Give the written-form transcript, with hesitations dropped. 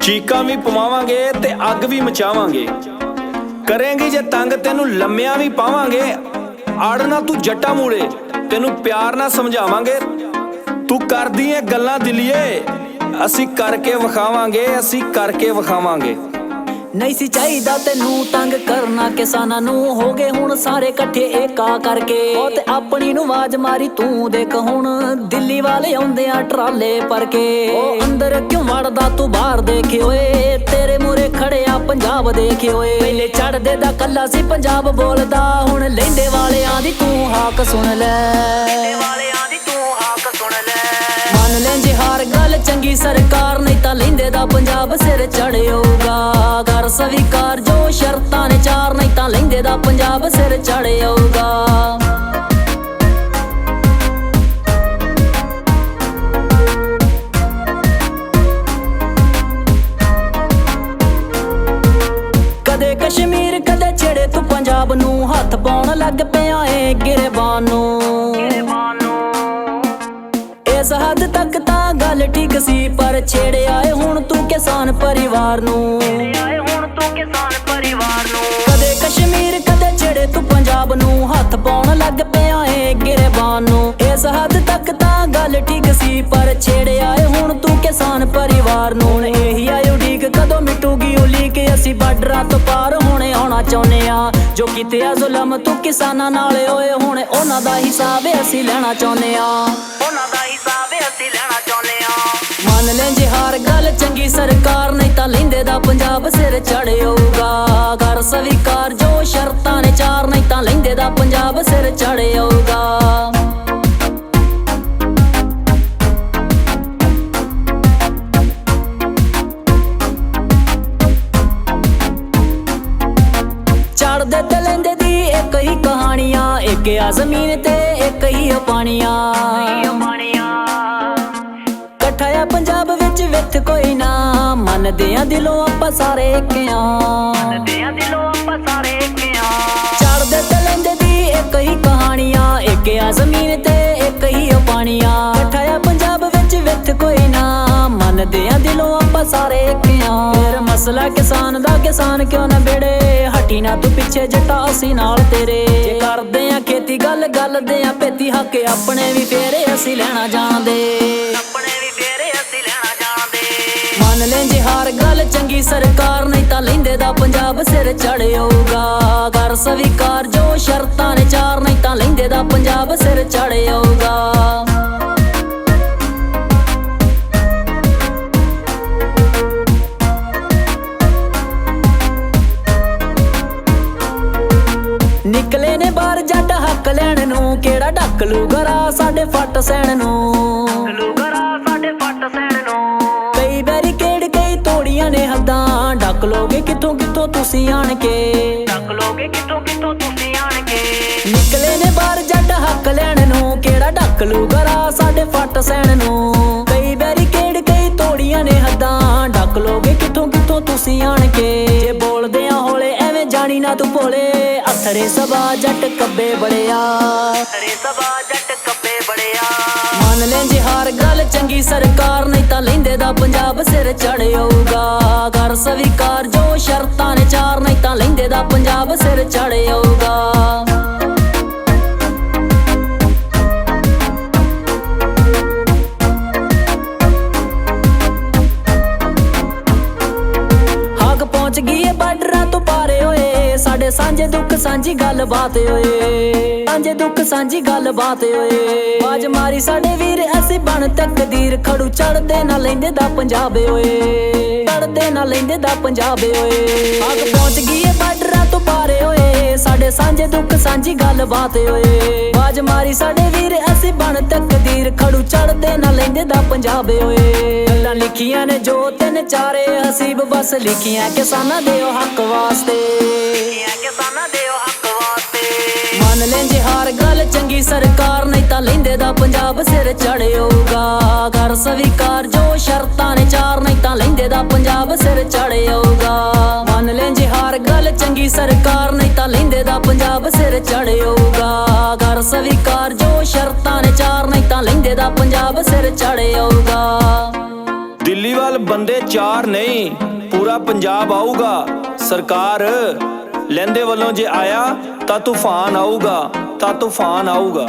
ਚੀਕਾਂ ਵੀ ਪਵਾਵਾਂਗੇ ਤੇ ਅੱਗ ਵੀ ਮਚਾਵਾਂਗੇ। ਕਰੇਂਗੀ ਜੇ ਤੰਗ ਤੈਨੂੰ ਲੰਮਿਆਂ ਵੀ ਪਾਵਾਂਗੇ। ਆੜਨਾ ਤੂੰ ਜੱਟਾਂ ਮੂਲੇ ਤੈਨੂੰ ਪਿਆਰ ਨਾਲ ਸਮਝਾਵਾਂਗੇ। ਤੂੰ ਕਰਦੀ ਏ ਗੱਲਾਂ ਦਿਲੀਏ, ਅਸੀਂ ਕਰਕੇ ਵਿਖਾਵਾਂਗੇ, ਅਸੀਂ ਕਰਕੇ ਵਿਖਾਵਾਂਗੇ। नहीं सी चाहिदा तेनू तंग करना, किसानां नू हो गए हुण सारे कट्ठे एका करके। ते अपनी नू आवाज मारी तू देख हुण दिल्ली वाले आउंदे आ ट्राले भर के। अंदर क्यों वड़दा तू बाहर देखे ओए, तेरे मूरे खड़े आ पंजाब देखे ओए। पहले चढ़दे दा कल्ला सी पंजाब बोलदा, हुण लैंदे वालेआं दी तू हाक सुन लै। मान ले जे हार गल चंगी सरकार, नहीं तां लैंदे दा पंजाब सिर चढ़ आऊगा। कर स्वीकार जो शर्तां ने चार, नहीं तां लैंदे दा पंजाब सिर चढ़ आऊगा। कदे कश्मीर कदे छेड़े तू पंजाब नू, हथ पाउण लग पिया ए गिरबान नू। इस हद तक तां गल ठीक सी, पर छेड़े आए हुण तू किसान परिवार नू। कदे कश्मीर कदे छेड़े तू पंजाब नू, हथ पाउण लग पिया ए गिरबान नू। इस हद तक तां गल ठीक सी, पर छेड़े आए हुण तू किसान परिवार नू। यही आए उड़ीक कदों मिटूगी उलीक, असी बार्डरां तो पार होणे आउणा चाहुंदे आ। जो कीते आ जुल्म तू किसानां नाल होए, हुण उन्हां दा हिसाब असी लैणा चाहुंदे आ। मान ले जे हार गल चंगी सरकार, नहीं तां लैंदे दा पंजाब सिर चढ़ आऊगा। कर स्वीकार जो शर्तां ने चार, नहीं तां लैंदे दा पंजाब सिर चढ़ आऊगा। चढ़दे ते लैंदे दी एक ही कहानियां, एक आ जमीन ते एक ही पानियां। कट्ठा आ पंजाब विच विथ कोई ना, मनदे आ दिलों आपां सारे इक आ। चढ़दे ते लैंदे दी एक ही कहानियां, एक आ जमीन ते एक ही पानियां। कट्ठा आ पंजाब विच विथ कोई ना, मनदे आ दिलों आपां सारे इक आ। फिर मसला किसान दा किसान क्यों ना बेड़े, हटी ना तू पिछे जट्टा असी नाल तेरे। जे करदे आ खेती गल गल दे आ पेती, हक अपने भी फेरे असी लैणा जाणदे। मान ले जे हार गल चंगी सरकार, नहीं तां लैंदे दा पंजाब सिर चढ़ आऊगा। कर स्वीकार जो शर्तां ने चार, नहीं तां लैंदे दा पंजाब सिर चढ़ आऊगा। निकले ने बाहर जट हक लैण नू, केड़ा ढक लू घरा साडे फट सैण नू। कई बैरीकेड कई तोड़ियां ने हद्दां, ढक लोगे किथों किथों तुसी आण के। निकले ने बाहर जट हक लैण नू, केड़ा ढक लू घरा साडे फट सैण नू। कई बैरीकेड कई तोड़ियां ने हद्दां, ढक लोगे किथों किथों तुसी आण के। जे बोलदे आ होले एवें जानी ना तू भोले, अथरे सबा जट कब्बे बड़िया। मान ले जे हार गल चंगी सरकार, नहीं तां लैंदे दा पंजाब सिर चढ़ आऊगा। कर स्वीकार जो शर्तां ने चार, नहीं तां लैंदे दा पंजाब सिर चढ़ आऊगा। हाक पहुंच गई बार्डरां तो पारे होए, साडे सांझे दुख सांझी गल बात होए। सांझे दुख सांझी गल बात होए। आवाज मारी साडे वीर असी बन तकदीर, खड़ू चढ़दे ना लैंदे दा पंजाब होए। चढ़दे ना लैंदे दा पंजाब होए। आग पहुंच गई बार्डरां तो पारे होए, साडे सांझे दुख सांझी गल बात होए। आवाज मारी साडे वीर असी बन तकदीर, खड़ू चढ़दे ना लैंदे दा पंजाब होए। गल्लां लिखियां ने जो तिन चारे हसीब, बस लिखियां किसानां दे हक वास्ते। मान ले जे हार गल चंगी सरकार, नहीं तां लैंदे दा पंजाब सिर चढ़ आऊगा। कर स्वीकार जो शर्तां ने चार, नहीं तां लैंदे दा पंजाब सिर चढ़ आऊगा। मान ले जे हार गल चंगी सरकार, नहीं तां लैंदे दा पंजाब सिर चढ़ आऊगा। कर स्वीकार जो शर्तां ने चार, नहीं तां लैंदे दा पंजाब सिर चढ़ आऊगा। ਦਿੱਲੀ ਵੱਲ ਬੰਦੇ 4 ਨਹੀਂ ਪੂਰਾ ਪੰਜਾਬ ਆਊਗਾ। ਸਰਕਾਰ ਲਹਿੰਦੇ ਵੱਲੋਂ ਜੇ ਆਇਆ ਤਾਂ ਤੂਫਾਨ ਆਊਗਾ, ਤਾਂ ਤੂਫਾਨ ਆਊਗਾ।